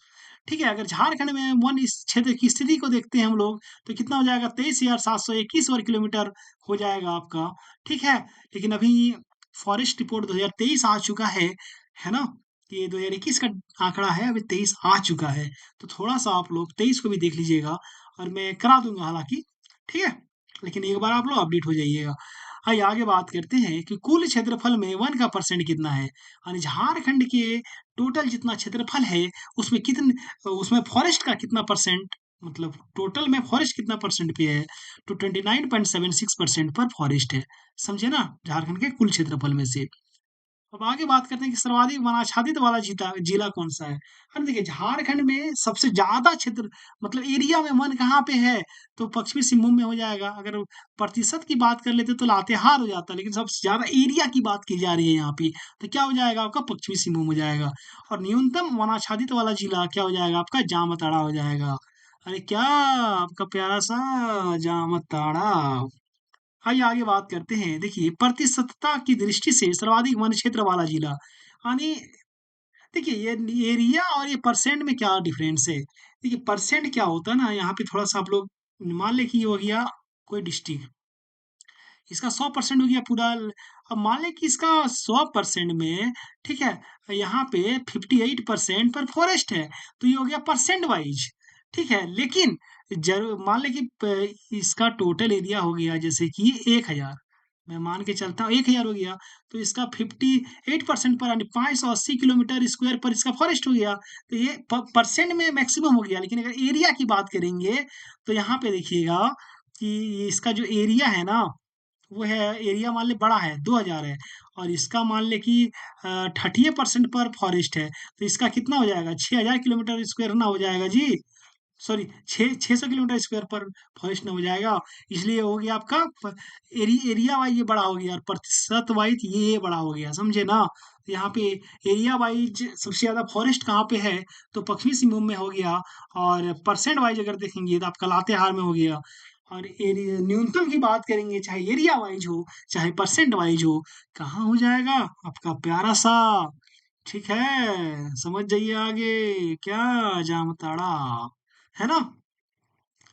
ठीक है, अगर झारखंड में वन इस क्षेत्र की स्थिति को देखते हैं हम लोग, तो कितना हो जाएगा? 23,721 वर्ग किलोमीटर हो जाएगा आपका, ठीक है? लेकिन अभी फॉरेस्ट रिपोर्ट 2023 आ चुका है ना? ये 2021 का आंकड़ा है, अभी 23 आ चुका है, तो थोड़ा-सा आप लोग 23 को भी देख लीजिएगा और मैं करा दूँगा हालाँकि, ठीक है? लेकिन एक बार आप लोग अपडेट हो जाइएगा। आइए आगे बात करते हैं कि कुल क्षेत्रफल में वन का परसेंट कितना है? यानी झारखंड के टोटल जितना क्षेत्रफल है, उसमें उसमें फॉरेस्ट का कितना परसेंट, मतलब टोटल में फॉरेस्ट कितना परसेंट पे है? तो 29.76% पर फॉरेस्ट है। समझे ना? झारखंड के कुल क्षेत्रफल में से। अब आगे बात करते हैं कि सर्वाधिक वनाच्छादित वाला जिला कौन-सा है? अरे देखिए, झारखंड में सबसे ज़्यादा क्षेत्र, मतलब एरिया में वन कहाँ पे है? तो पश्चिमी सिंहभूम में हो जाएगा। अगर प्रतिशत की बात कर लेते तो लातेहार हो जाता, लेकिन सबसे ज़्यादा एरिया की बात की जा रही है यहाँ पे, तो क्या हो जाएगा आपका? पश्चिमी सिंहभूम हो जाएगा। और न्यूनतम वनाच्छादित वाला जिला क्या हो जाएगा आपका? जामताड़ा हो जाएगा। अरे क्या आपका प्यारा-सा जामताड़ा। आइए आगे बात करते हैं। देखिए, प्रतिशतता की दृष्टि से सर्वाधिक वन क्षेत्र वाला जिला, यानी देखिए ये एरिया और ये परसेंट में क्या डिफरेंस है? देखिए, परसेंट क्या होता है ना, यहाँ पे थोड़ा-सा आप लोग मान लें कि ये हो गया कोई डिस्ट्रिक्ट, इसका 100% हो गया पूरा अब मान लें कि इसका 100% में, ठीक है, यहाँ पे 58% पर फॉरेस्ट है, तो ये हो गया परसेंट वाइज़, ठीक है। लेकिन मान लें कि इसका टोटल एरिया हो गया जैसे कि 1000, मैं मान के चलता हूँ 1000 हो गया, तो इसका 58% पर यानी 580 किलोमीटर स्क्वायर पर इसका फॉरेस्ट हो गया, तो ये परसेंट में मैक्सिमम हो गया। लेकिन अगर एरिया की बात करेंगे, तो यहाँ पे देखिएगा कि ये इसका जो एरिया है ना, वो है, एरिया मान लें बड़ा है 2000 है, और इसका मान लें कि 38% पर फॉरेस्ट है, तो इसका कितना हो जाएगा? 6000 किलोमीटर स्क्वायर ना हो जाएगा जी। सॉरी, 600 किलोमीटर स्क्वायर पर फॉरेस्ट ना हो जाएगा। इसलिए हो गया आपका एरिया वाइज ये बड़ा हो गया और प्रतिशत वाइज ये बड़ा हो गया, समझे ना? तो यहाँ पे एरिया वाइज सबसे ज़्यादा फॉरेस्ट कहाँ पे है? तो पश्चिमी सिंहभूम में हो गया, और परसेंट वाइज अगर देखेंगे तो आपका लातेहार में हो गया। और एरिया न्यूनतम की बात करेंगे, चाहे एरिया वाइज हो, चाहे परसेंट वाइज हो, कहाँ हो जाएगा? आपका प्यारा सा, ठीक है, समझ जाइए आगे, क्या जामताड़ा, है ना?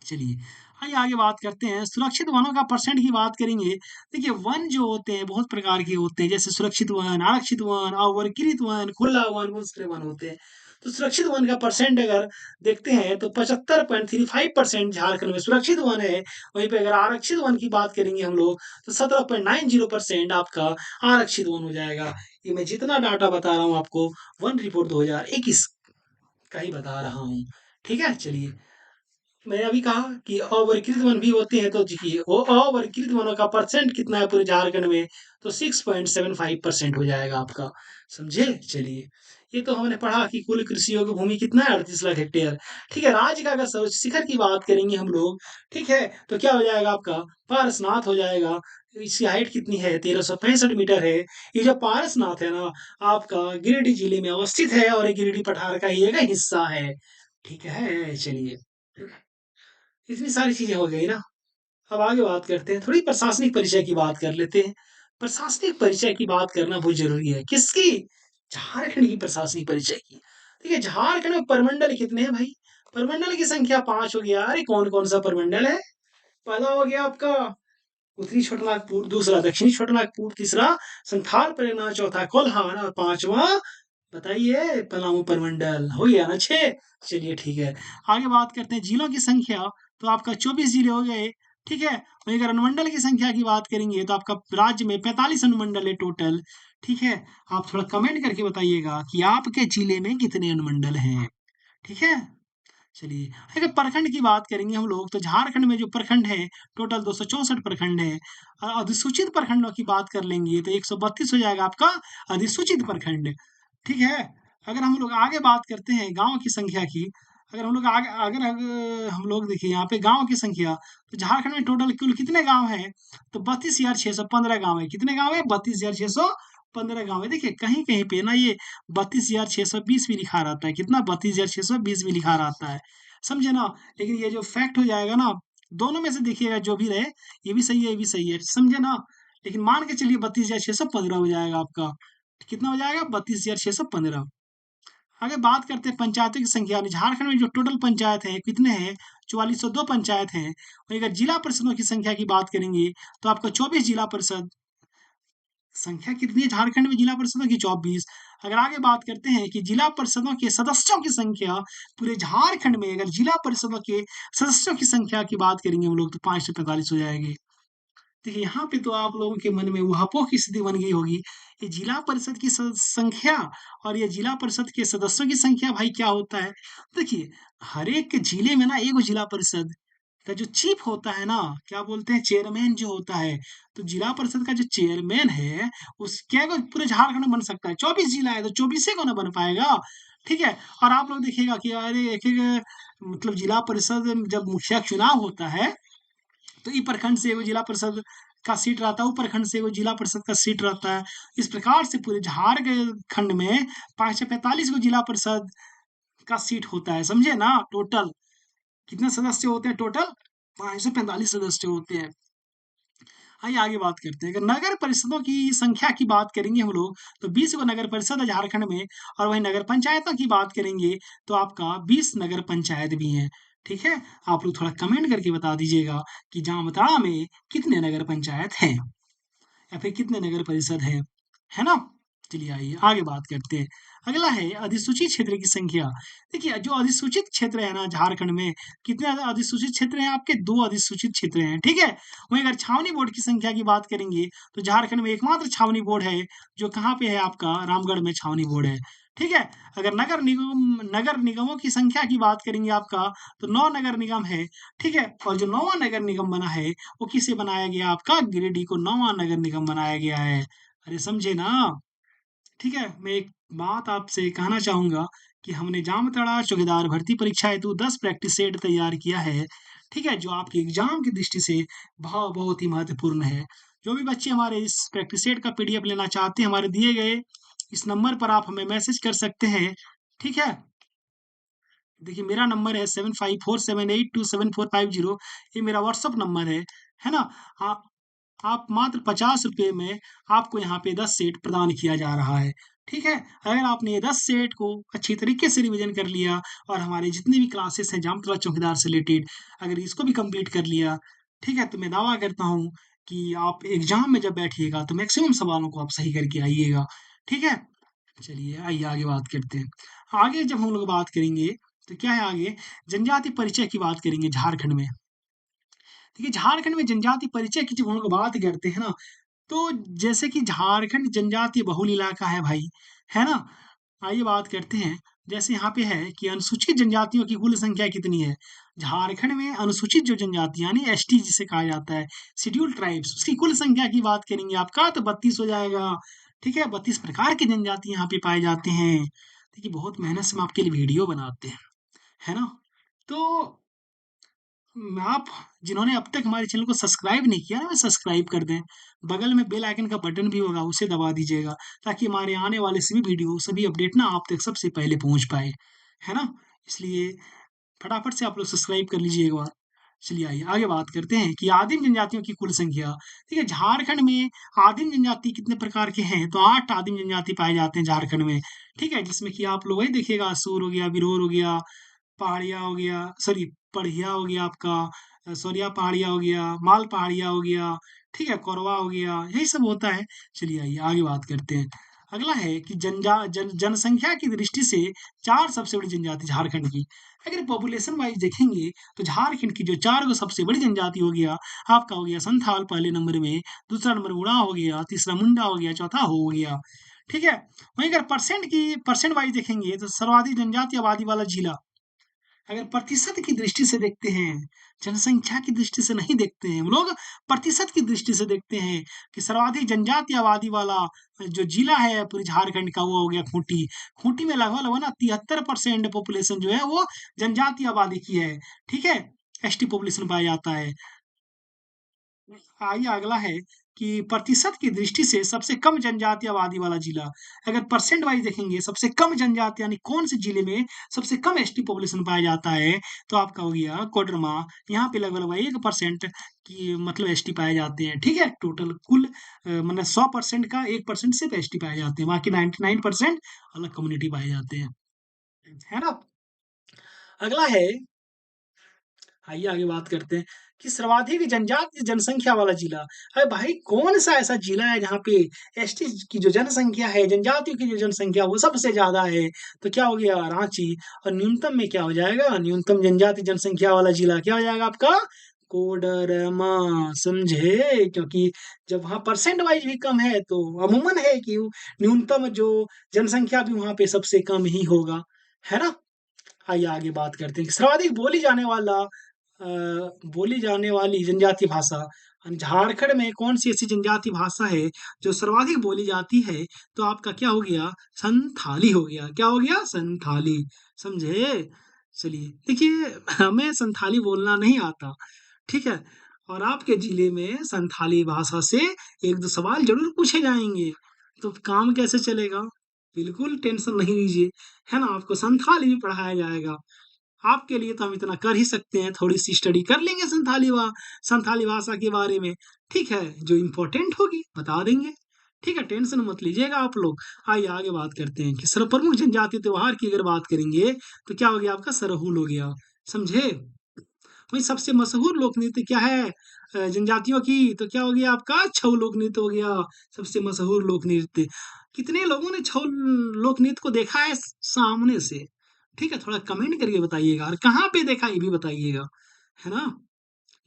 चलिए, आइए आगे बात करते हैं। सुरक्षित वनों का परसेंट की बात करेंगे। देखिए, वन जो होते हैं बहुत प्रकार के होते हैं, जैसे सुरक्षित वन, आरक्षित वन, अवर्गीकृत वन, खुला वन, दूसरे वन होते हैं। तो सुरक्षित वन का परसेंट अगर देखते हैं तो 75.35% झारखंड में सुरक्षित वन है। वहीं पे अगर आरक्षित वन की बात करेंगे हम लोग, तो 17.90% आपका आरक्षित वन हो जाएगा। ये मैं जितना डाटा बता रहा हूँ आपको, वन रिपोर्ट 2021 का ही बता रहा हूँ। ठीक है? चलिए, मैंने अभी कहा कि अवर्गीकृत वन भी होते हैं, तो देखिए वो अवर्गीकृत वनों का परसेंट कितना है पूरे झारखंड में? तो 6.75% हो जाएगा आपका, समझे? चलिए, ये तो हमने पढ़ा कि कुल कृषि योग्य भूमि कितना है? 38 लाख हेक्टेयर। ठीक है, राज्य का अगर सर्वोच्च शिखर की बात करेंगे हम लोग, ठीक है, तो क्या हो जाएगा आपका? पारसनाथ हो जाएगा। इसकी हाइट कितनी है? 1365 मीटर है। ये जो पारसनाथ है ना, आपका गिरिडीह जिले में अवस्थित है, और ये गिरिडीह पठार का ही एक हिस्सा है। ठीक है, चलिए, इतनी सारी चीजें हो गई ना। अब आगे बात करते हैं, थोड़ी प्रशासनिक परिचय की बात कर लेते हैं। प्रशासनिक परिचय की बात करना बहुत ज़रूरी है। किसकी? झारखंड की प्रशासनिक परिचय की। देखिए झारखंड में प्रमंडल कितने हैं भाई? प्रमंडल की संख्या 5 हो गया। अरे कौन-कौन सा प्रमंडल है? पहला हो गया आपका उत्तरी छोटानागपुर, दूसरा दक्षिणी छोटानागपुर, तीसरा संथाल परगना, चौथा कोल्हान और पाँचवाँ बताइए पलामू प्रमंडल। हो गया ना 6? चलिए ठीक है। आगे बात करते हैं जिलों की संख्या, तो आपका 24 जिले हो गए, ठीक है? वहीं अगर अनुमंडल की संख्या की बात करेंगे तो आपका राज्य में 45 अनुमंडल है टोटल, ठीक है? आप थोड़ा कमेंट करके बताइएगा कि आपके जिले में कितने अनुमंडल हैं, ठीक है? चलिए, अगर प्रखंड की बात करेंगे हम लोग तो झारखंड में जो प्रखंड है टोटल 264 प्रखंड है। अधिसूचित प्रखंडों की बात कर लेंगे तो 132 हो जाएगा आपका अधिसूचित प्रखंड, ठीक है? अगर हम लोग आगे बात करते हैं गाँव की संख्या की, अगर हम लोग आगे अगर अग हम लोग देखिए यहाँ पे गाँव की संख्या, तो झारखंड में टोटल कुल कितने गाँव हैं? तो 32,615 गाँव है। कितने गाँव है? 32,615 गाँव है। देखिए कहीं-कहीं पे ना ये 32,620 भी लिखा रहता है। कितना? 32,620 भी लिखा रहता है। समझे ना? लेकिन ये जो फैक्ट हो जाएगा ना, दोनों में से देखिएगा जो भी रहे, ये भी सही है, ये भी सही है। समझे ना? लेकिन मान के चलिए 32,615 हो जाएगा आपका। कितना हो जाएगा? 32,615। आगे बात करते हैं पंचायतों की संख्या यानी झारखंड में जो टोटल पंचायत है कितने हैं? 4402 पंचायत हैं। वहीं अगर जिला परिषदों की संख्या की बात करेंगे तो आपका 24 जिला परिषद। संख्या कितनी है झारखंड में जिला परिषदों की? 24। अगर आगे बात करते हैं कि जिला परिषदों के सदस्यों की संख्या पूरे झारखंड में, अगर जिला परिषदों के सदस्यों की संख्या की बात करेंगे हम लोग तो 5 से 45 हो जाएंगे। देखिए यहाँ पे तो आप लोगों के मन में ऊहापोह की स्थिति बन गई होगी। ये जिला परिषद की संख्या और ये जिला परिषद के सदस्यों की संख्या भाई क्या होता है? देखिए हर एक जिले में ना एगो जिला परिषद का जो चीफ होता है ना, क्या बोलते हैं, चेयरमैन जो होता है, तो जिला परिषद का जो चेयरमैन है उस क्या को पूरे झारखंड में बन सकता है? 24 जिला है तो 24 को ना बन पाएगा, ठीक है? और आप लोग देखिएगा कि अरे एक एक मतलब जिला परिषद में जब मुखिया चुनाव होता है तो ई प्रखंड से एगो जिला परिषद का सीट रहता है, ऊ प्रखंड से एगो जिला परिषद का सीट रहता है। इस प्रकार से पूरे झारखंड में 5 से 45 गो जिला परिषद का सीट होता है, समझे ना? टोटल कितने सदस्य होते हैं टोटल? 5 से 45 सदस्य होते हैं। आइए आगे बात करते हैं। अगर नगर परिषदों की संख्या की बात करेंगे हम लोग, तो 20 गो नगर परिषद है झारखंड में और वहीं नगर पंचायतों की बात करेंगे, तो आपका 20 नगर पंचायत भी हैं, ठीक है? आप लोग थोड़ा कमेंट करके बता दीजिएगा कि जामताड़ा में कितने नगर पंचायत हैं या फिर कितने नगर परिषद हैं, है ना? चलिए आइए आगे बात करते हैं। अगला है अधिसूचित क्षेत्र की संख्या। देखिए जो अधिसूचित क्षेत्र है ना झारखंड में, कितने अधिसूचित क्षेत्र हैं आपके? 2 अधिसूचित क्षेत्र हैं, ठीक है? वहीं अगर छावनी बोर्ड की संख्या की बात करेंगे, तो झारखंड में एकमात्र छावनी बोर्ड है, जो कहाँ पे है आपका? रामगढ़ में छावनी बोर्ड है, ठीक है? अगर नगर निगमों की संख्या की बात करेंगे आपका, तो 9 नगर निगम है, ठीक है? और जो 9वाँ नगर निगम बना है, वो किसे बनाया गया? आपका गिरिडीह को 9वाँ नगर निगम बनाया गया है। अरे समझे ना? ठीक है, मैं एक बात आपसे कहना चाहूँगा कि हमने जामताड़ा चौकीदार भर्ती परीक्षा हेतु 10 प्रैक्टिस सेट तैयार किया है, ठीक है? जो आपके एग्ज़ाम की दृष्टि से बहुत ही महत्वपूर्ण है। जो भी बच्चे हमारे इस प्रैक्टिस सेट का पीडीएफ लेना चाहते हैं, हमारे दिए गए इस नंबर पर आप हमें मैसेज कर सकते हैं, ठीक है? देखिए मेरा नंबर है 7547827450, ये मेरा व्हाट्सएप नंबर है ना? आप आप मात्र ₹50 में आपको यहाँ पे 10 सेट प्रदान किया जा रहा है, ठीक है? अगर आपने ये 10 सेट को अच्छी तरीके से रिवीजन कर लिया और हमारे जितने भी क्लासेस हैं जामतुला चौकीदार से रिलेटेड, अगर इसको भी कंप्लीट कर लिया, ठीक है? तो मैं दावा करता हूँ कि आप एग्ज़ाम में जब बैठिएगा तो मैक्सिमम सवालों को आप सही करके आइएगा, ठीक है? चलिए आइए आगे बात करते हैं। आगे जब हम लोग बात करेंगे, तो क्या है आगे जनजाति परिचय की बात करेंगे झारखंड में। देखिए झारखंड में जनजाति परिचय की जब हम लोग बात करते हैं ना, तो जैसे कि झारखंड जनजातीय बहुल इलाका है भाई, है ना? आइए बात करते हैं, जैसे यहाँ पे है कि अनुसूचित जनजातियों की कुल संख्या कितनी है? झारखंड में अनुसूचित जो जनजाति यानी एसटी जिसे कहा जाता है, शेड्यूल्ड ट्राइब्स, उसकी कुल संख्या की बात करेंगे आपका तो 32 हो जाएगा, ठीक है? 32 प्रकार की जनजाति यहाँ पे पाए जाते हैं। देखिए बहुत मेहनत से हम आपके लिए वीडियो बनाते हैं, है ना? तो आप जिन्होंने अब तक हमारे चैनल को सब्सक्राइब नहीं किया ना, सब्सक्राइब कर दें। बगल में बेल आइकन का बटन भी होगा, उसे दबा दीजिएगा ताकि हमारे आने वाले सभी वीडियो, सभी अपडेट ना आप तक सबसे पहले पहुँच पाए, है ना? इसलिए फटाफट से आप लोग सब्सक्राइब कर लीजिए एक बार। चलिए आइए आगे बात करते हैं कि आदिम जनजातियों की कुल संख्या। ठीक है, झारखंड में आदिम जनजाति कितने प्रकार के हैं? तो 8 आदिम जनजाति पाए जाते हैं झारखंड में। ठीक है, जिसमें कि आप लोग वही देखिएगा, सूर हो गया, बिरोर हो गया, पहाड़िया हो गया, सॉरी पढ़िया हो गया आपका, सौरिया पहाड़िया हो गया, माल पहाड़िया हो गया, ठीक है, कोरवा हो गया, यही सब होता है। चलिए आइए आगे बात करते हैं। अगला है कि जनसंख्या की दृष्टि से 4 सबसे बड़ी जनजाति झारखंड की। अगर पॉपुलेशन वाइज़ देखेंगे तो झारखंड की जो 4 गो सबसे बड़ी जनजाति हो गया, आपका हो गया संथाल पहले नंबर में, दूसरा नंबर उरांव हो गया, तीसरा मुंडा हो गया, चौथा हो गया। ठीक है? वहीं अगर परसेंट वाइज़ देखेंगे तो सर्वाधिक जनजाति आबादी वाला जिला, अगर प्रतिशत की दृष्टि से देखते हैं, जनसंख्या की दृष्टि से नहीं देखते हैं, हम लोग प्रतिशत की दृष्टि से देखते हैं कि सर्वाधिक जनजातीय आबादी वाला जो जिला है पूरे झारखंड का, वो हो गया खूंटी। खूंटी में लगभग ना 73% पॉपुलेशन जो है वो जनजातीय आबादी की है। ठीक है? एसटी पॉपुलेशन पाया जाता है। आइए अगला है कि प्रतिशत की दृष्टि से सबसे कम जनजाति आबादी वाला जिला। अगर परसेंट वाइज देखेंगे सबसे कम जनजाति यानी कौन से जिले में सबसे कम एसटी पॉपुलेशन पाया जाता है, तो आपका हो गया कोडरमा। यहाँ पे लगभग 1% की मतलब एसटी पाए जाते हैं। ठीक है, टोटल कुल मतलब 100% का 1% सिर्फ एसटी पाए जाते हैं, बाकी 99% अलग कम्युनिटी पाए जाते हैं, है ना। अगला है, आइए आगे बात करते हैं कि सर्वाधिक जनजातीय जनसंख्या वाला जिला। अरे भाई कौन सा ऐसा जिला है जहाँ पे एसटी की जो जनसंख्या है, जनजातियों की जो जनसंख्या वो सबसे ज्यादा है? तो क्या हो गया, रांची। और न्यूनतम में क्या हो जाएगा, न्यूनतम जनजाति जनसंख्या वाला जिला क्या हो जाएगा आपका, कोडरमा। समझे, क्योंकि जब वहाँ परसेंट वाइज भी कम है तो अमूमन है कि न्यूनतम जो जनसंख्या भी वहाँ पे सबसे कम ही होगा, है ना। आइए आगे बात करते हैं कि सर्वाधिक बोली जाने वाली जनजातीय भाषा। झारखंड में कौन सी ऐसी जनजातीय भाषा है जो सर्वाधिक बोली जाती है? तो आपका क्या हो गया, संथाली हो गया। क्या हो गया, संथाली। समझे। चलिए देखिए, हमें संथाली बोलना नहीं आता, ठीक है, और आपके जिले में संथाली भाषा से एक दो सवाल जरूर पूछे जाएंगे, तो काम कैसे चलेगा? बिल्कुल टेंशन नहीं लीजिए, है ना, आपको संथाली भी पढ़ाया जाएगा। आपके लिए तो हम इतना कर ही सकते हैं, थोड़ी सी स्टडी कर लेंगे संथाली भाषा के बारे में। ठीक है, जो इम्पोर्टेंट होगी बता देंगे। ठीक है, टेंशन मत लीजिएगा आप लोग। आइए आगे बात करते हैं कि सर्व प्रमुख जनजातीय त्योहार की अगर बात करेंगे तो क्या हो गया आपका, सरहुल हो गया। समझे। वही सबसे मशहूर लोक नृत्य क्या है जनजातियों की, तो क्या हो गया आपका, छऊ लोक नृत्य हो गया सबसे मशहूर लोक नृत्य। कितने लोगों ने छऊ लोक नृत्य को देखा है सामने से? ठीक है, थोड़ा कमेंट करके बताइएगा, और कहाँ पे देखा ये भी बताइएगा, है ना।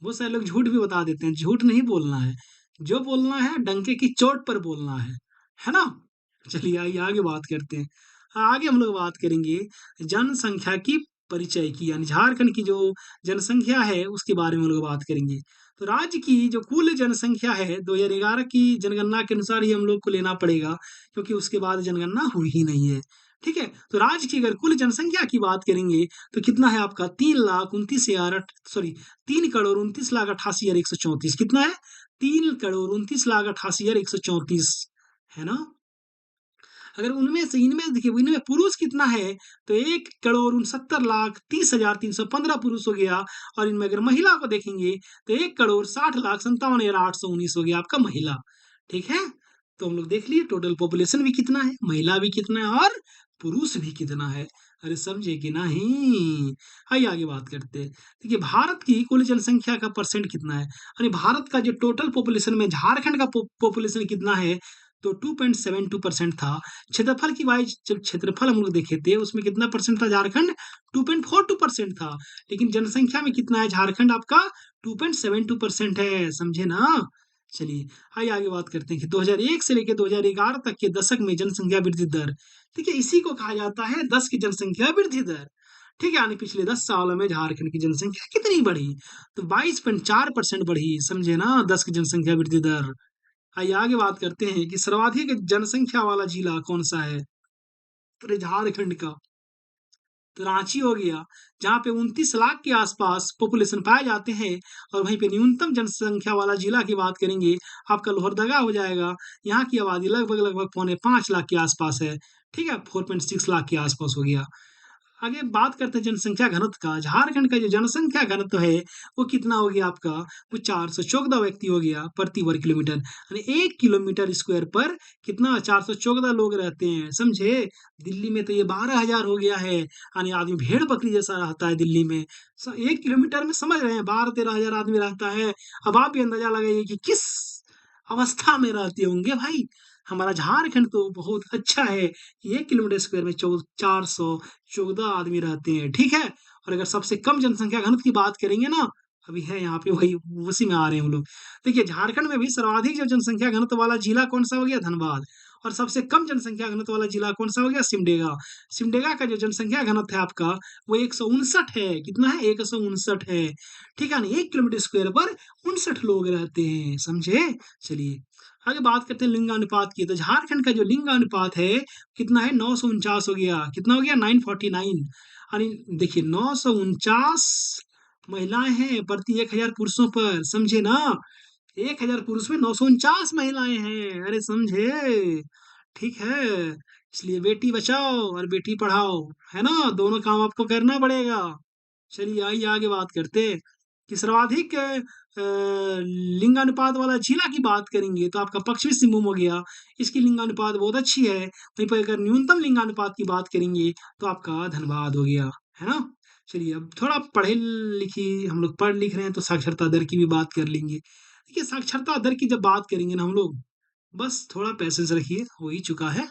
बहुत सारे लोग झूठ भी बता देते हैं, झूठ नहीं बोलना है, जो बोलना है डंके की चोट पर बोलना है ना। चलिए आइए आगे बात करते हैं। आगे हम लोग बात करेंगे जनसंख्या की परिचय की, यानी झारखंड की जो जनसंख्या है उसके बारे में हम लोग बात करेंगे। तो राज्य की जो कुल जनसंख्या है 2011 की जनगणना के अनुसार ही हम लोग को लेना पड़ेगा, क्योंकि उसके बाद जनगणना हुई ही नहीं है। ठीक है, तो राज्य की अगर कुल जनसंख्या की बात करेंगे तो कितना है आपका, 3,29,88,134। कितना है, 3,29,88,134, है ना। अगर उनमें से इनमें देखिए, इनमें पुरुष कितना है, तो 1,69,30,315 पुरुष हो गया। और इनमें अगर महिला को देखेंगे तो 1,60,57,819 हो गया आपका महिला। ठीक है, तो हम लोग देख लिए टोटल पॉपुलेशन भी कितना है, महिला भी कितना है, और पुरुष भी कितना है। अरे समझे कि नहीं। आइए आगे बात करते हैं। देखिए भारत की कुल जनसंख्या का परसेंट कितना है, यानी भारत का जो टोटल पॉपुलेशन में झारखंड का पॉपुलेशन कितना है, तो 2.72% था। क्षेत्रफल की वाइज जब क्षेत्रफल हम लोग देखे थे उसमें कितना परसेंट था झारखंड, 2.42% था। लेकिन जनसंख्या में कितना है झारखंड आपका, 2.72% है। समझे ना। चलिए आइए आगे बात करते हैं कि 2001 से लेकर 2011 तक के दशक में जनसंख्या वृद्धि दर। ठीक है, इसी को कहा जाता है 10 की जनसंख्या वृद्धि दर। ठीक है, यानी पिछले 10 सालों में झारखंड की जनसंख्या कितनी बढ़ी, तो 22.4% बढ़ी। समझे ना, 10 की जनसंख्या वृद्धि दर। आइए आगे बात करते हैं कि सर्वाधिक जनसंख्या वाला जिला कौन सा है पूरे झारखंड का, तो रांची हो गया, जहाँ पे 29 लाख के आसपास पॉपुलेशन पाए जाते हैं। और वहीं पे न्यूनतम जनसंख्या वाला जिला की बात करेंगे, आपका लोहरदगा हो जाएगा। यहाँ की आबादी लगभग लगभग 4.5 लाख के आसपास है। ठीक है, 4.6 लाख के आसपास हो गया। आगे बात करते हैं जनसंख्या घनत्व का। झारखंड का जो जनसंख्या घनत्व है वो कितना हो गया आपका, वो 414 व्यक्ति हो गया प्रति वर्ग किलोमीटर, यानी 1 किलोमीटर स्क्वायर पर कितना 414 लोग रहते हैं, समझे। दिल्ली में तो ये 12,000 हो गया है, यानी आदमी भेड़ बकरी जैसा रहता है दिल्ली में। 1 किलोमीटर में समझ रहे हैं 12-13 हजार आदमी रहता है। अब आप भी अंदाजा लगाइए कि किस अवस्था में रहते होंगे भाई। हमारा झारखंड तो बहुत अच्छा है कि 1 किलोमीटर स्क्वायर में 414 आदमी रहते हैं, ठीक है। और अगर सबसे कम जनसंख्या घनत्व की बात करेंगे ना, अभी है यहाँ पे वही उसी में आ रहे हैं हम लोग। देखिए झारखंड में भी सर्वाधिक जो जनसंख्या घनत्व वाला जिला कौन सा हो गया, धनबाद। और सबसे कम जनसंख्या घनत्व वाला जिला कौन सा हो गया, सिमडेगा। सिमडेगा का जो जनसंख्या घनत्व है आपका वो 159 है। कितना है, 159 है, ठीक है ना। 1 किलोमीटर स्क्वायर पर 59 लोग रहते हैं, समझे। चलिए आगे बात करते हैं लिंगानुपात की। तो झारखंड का जो लिंगानुपात है कितना है, 949 हो गया। कितना हो गया, 949। यानी देखिए 949 महिलाएं हैं प्रति 1,000 पुरुषों पर, समझे ना। 1,000 पुरुष में 949 महिलाएं हैं, अरे समझे, ठीक है। इसलिए बेटी बचाओ और बेटी पढ़ाओ, है ना, दोनों काम आपको करना पड़ेगा। चलिए आइए आगे बात करते हैं कि सर्वाधिक लिंगानुपात वाला जिला की बात करेंगे तो आपका पश्चिमी सिंहभूम हो गया। इसकी लिंगानुपात बहुत अच्छी है। वहीं पर अगर न्यूनतम लिंगानुपात की बात करेंगे तो आपका धनबाद हो गया, है ना। चलिए अब थोड़ा पढ़े लिखी हम लोग पढ़ लिख रहे हैं तो साक्षरता दर की भी बात कर लेंगे। देखिए साक्षरता दर की जब बात करेंगे ना हम लोग, बस थोड़ा पैसेंस रखिए, हो ही चुका है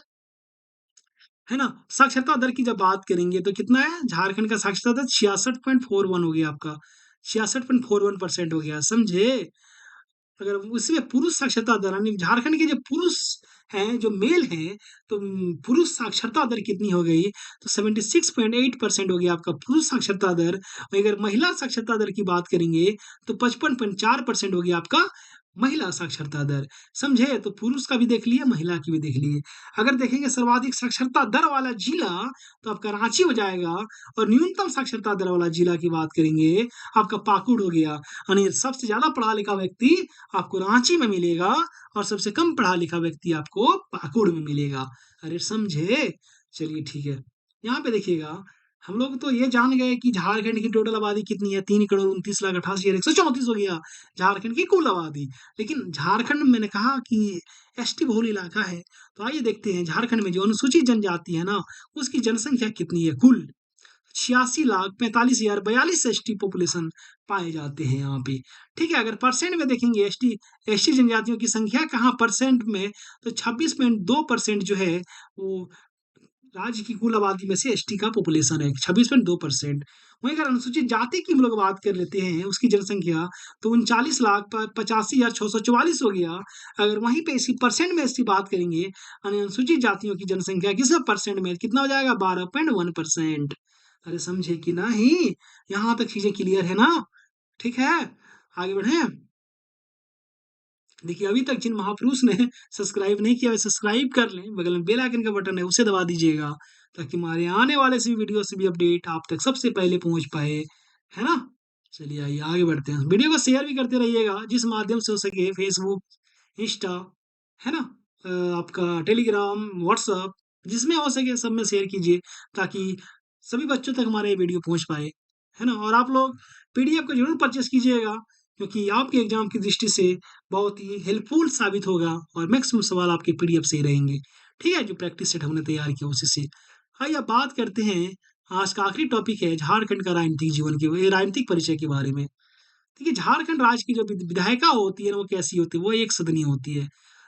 ना। साक्षरता दर की जब बात करेंगे तो कितना है, झारखंड का साक्षरता दर 66.41 हो गया आपका, 66.41% हो गया, समझे। अगर उसमें पुरुष साक्षरता दर यानी झारखंड के जो पुरुष हैं, जो मेल हैं, तो पुरुष साक्षरता दर कितनी हो गई, तो 76.8% हो गया आपका पुरुष साक्षरता दर। और अगर महिला साक्षरता दर की बात करेंगे तो 55.4% हो गया आपका महिला साक्षरता दर, समझे। तो पुरुष का भी देख लिए, महिला की भी देख लिए। अगर देखेंगे सर्वाधिक साक्षरता दर वाला जिला तो आपका रांची हो जाएगा। और न्यूनतम साक्षरता दर वाला जिला की बात करेंगे आपका पाकुड़ हो गया। यानी सबसे ज्यादा पढ़ा लिखा व्यक्ति आपको रांची में मिलेगा और सबसे कम पढ़ा लिखा व्यक्ति आपको पाकुड़ में मिलेगा, अरे समझे। चलिए ठीक है, यहाँ पे देखिएगा हम लोग तो ये जान गए कि झारखंड की टोटल आबादी कितनी है, 3,29,88,134 हो गया झारखंड की कुल आबादी। लेकिन झारखंड में मैंने कहा कि एसटी बहुल इलाका है, तो आइए देखते हैं झारखंड में जो अनुसूचित जनजाति है ना उसकी जनसंख्या कितनी है। कुल 86,45,042 एसटी पॉपुलेशन पाए जाते हैं यहाँ पे, ठीक है। अगर परसेंट में देखेंगे एसटी एसटी जनजातियों की संख्या कहाँ परसेंट में, तो 26.2% जो है वो राज्य की कुल आबादी में से एसटी का पॉपुलेशन है, 26.2%। वहीं अगर अनुसूचित जाति की हम लोग बात कर लेते हैं उसकी जनसंख्या, तो 39,85,644 हो गया। अगर वहीं पे इसी परसेंट में इसकी बात करेंगे यानी अनुसूचित जातियों की जनसंख्या किस परसेंट में, कितना हो जाएगा, 12.1%। अरे समझे कि नहीं, यहाँ तक चीजें क्लियर है ना, ठीक है। आगे बढ़े। देखिए अभी तक जिन महापुरुष ने सब्सक्राइब नहीं किया वे सब्सक्राइब कर लें, बगल में बेल आइकन का बटन है उसे दबा दीजिएगा ताकि हमारे आने वाले से वीडियो से भी अपडेट आप तक सबसे पहले पहुंच पाए, है ना। चलिए आइए आगे बढ़ते हैं, वीडियो को शेयर भी करते रहिएगा जिस माध्यम से हो सके, फेसबुक, इंस्टा, है ना, आपका टेलीग्राम, व्हाट्सअप, जिसमें हो सके सब में शेयर कीजिए ताकि सभी बच्चों तक हमारा ये वीडियो पहुंच पाए, है ना। और आप लोग पीडीएफ को जरूर परचेस कीजिएगा क्योंकि आपके एग्जाम की दृष्टि से बहुत ही हेल्पफुल साबित होगा और मैक्सिमम सवाल आपके पीडीएफ से ही रहेंगे, ठीक है, जो प्रैक्टिस सेट हमने तैयार किया उसी से। आइए अब बात करते हैं, आज का आखिरी टॉपिक है झारखंड का राजनीतिक जीवन के राजनीतिक परिचय के बारे में। देखिए झारखंड राज्य की जो विधायिका होती है ना वो कैसी होती है, वो एक सदनीय होती है।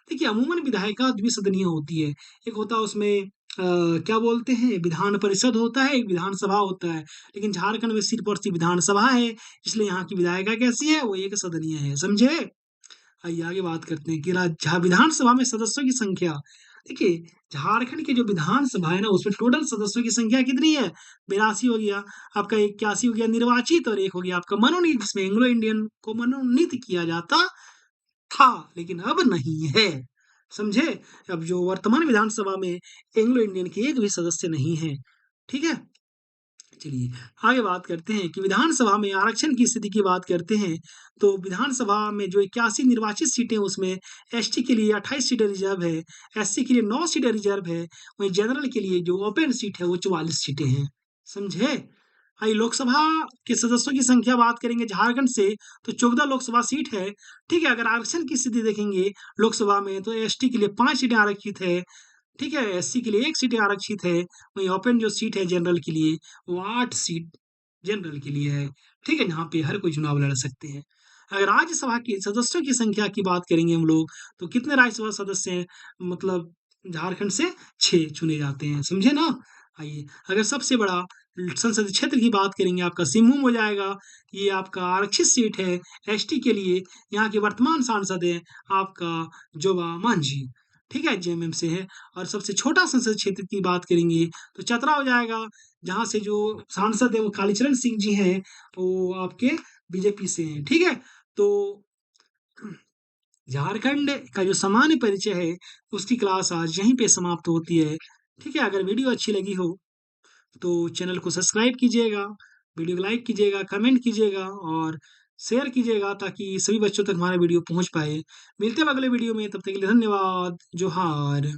देखिए अमूमन विधायिका द्विसदनीय होती है। एक होता है उसमें क्या बोलते हैं, विधान परिषद होता है, एक विधानसभा होता है। लेकिन झारखंड में सिर्फ और सिर्फ विधानसभा है, इसलिए यहाँ की विधायिका कैसी है, वो एक सदनीय है, समझे। आइए आगे बात करते हैं कि विधानसभा में सदस्यों की संख्या। देखिए झारखंड के जो विधानसभा है ना उसमें टोटल सदस्यों की संख्या कितनी है, 82 हो गया। आपका 81 हो गया निर्वाचित और एक हो गया आपका मनोनीत, जिसमें एंग्लो इंडियन को मनोनीत किया जाता था लेकिन अब नहीं है, समझे। अब जो वर्तमान विधानसभा में एंग्लो इंडियन के एक भी सदस्य नहीं है, ठीक है। चलिए आगे बात करते हैं कि विधानसभा में आरक्षण की स्थिति की बात करते हैं। तो विधानसभा में जो 81 निर्वाचित सीटें उसमें एसटी के लिए 28 सीटें रिजर्व है, एससी के लिए 9 सीटें रिजर्व है, वहीं जनरल के लिए जो ओपन सीट है वो 44 सीटें हैं, समझे? आइए लोकसभा के सदस्यों की संख्या बात करेंगे झारखंड से, तो 14 लोकसभा सीट है। ठीक है, अगर आरक्षण की स्थिति देखेंगे लोकसभा में, तो एसटी के लिए 5 सीटें आरक्षित है। ठीक है, एससी के लिए 1 सीटें आरक्षित है। वहीं ओपन जो सीट है जनरल के लिए, वो 8 सीट जनरल के लिए है। ठीक है, जहाँ पे हर कोई चुनाव लड़ सकते हैं। अगर राज्यसभा के सदस्यों की संख्या की बात करेंगे हम लोग, तो कितने राज्यसभा सदस्य हैं? मतलब झारखंड से 6 चुने जाते हैं, समझे ना? आइए, अगर सबसे बड़ा संसदीय क्षेत्र की बात करेंगे, आपका सिंहभूम हो जाएगा। ये आपका आरक्षित सीट है एसटी के लिए। यहाँ के वर्तमान सांसद हैं आपका जोबा मांझी। ठीक है, जेएमएम से है। और सबसे छोटा संसदीय क्षेत्र की बात करेंगे, तो चतरा हो जाएगा, जहाँ से जो सांसद है वो कालीचरण सिंह जी हैं, वो आपके बीजेपी से हैं। ठीक है, तो झारखंड का जो सामान्य परिचय है, उसकी क्लास आज यहीं पे समाप्त होती है। ठीक है, अगर वीडियो अच्छी लगी हो तो चैनल को सब्सक्राइब कीजिएगा, वीडियो को लाइक कीजिएगा, कमेंट कीजिएगा और शेयर कीजिएगा, ताकि सभी बच्चों तक हमारा वीडियो पहुंच पाए। मिलते हैं अगले वीडियो में, तब तक के लिए धन्यवाद। जोहार।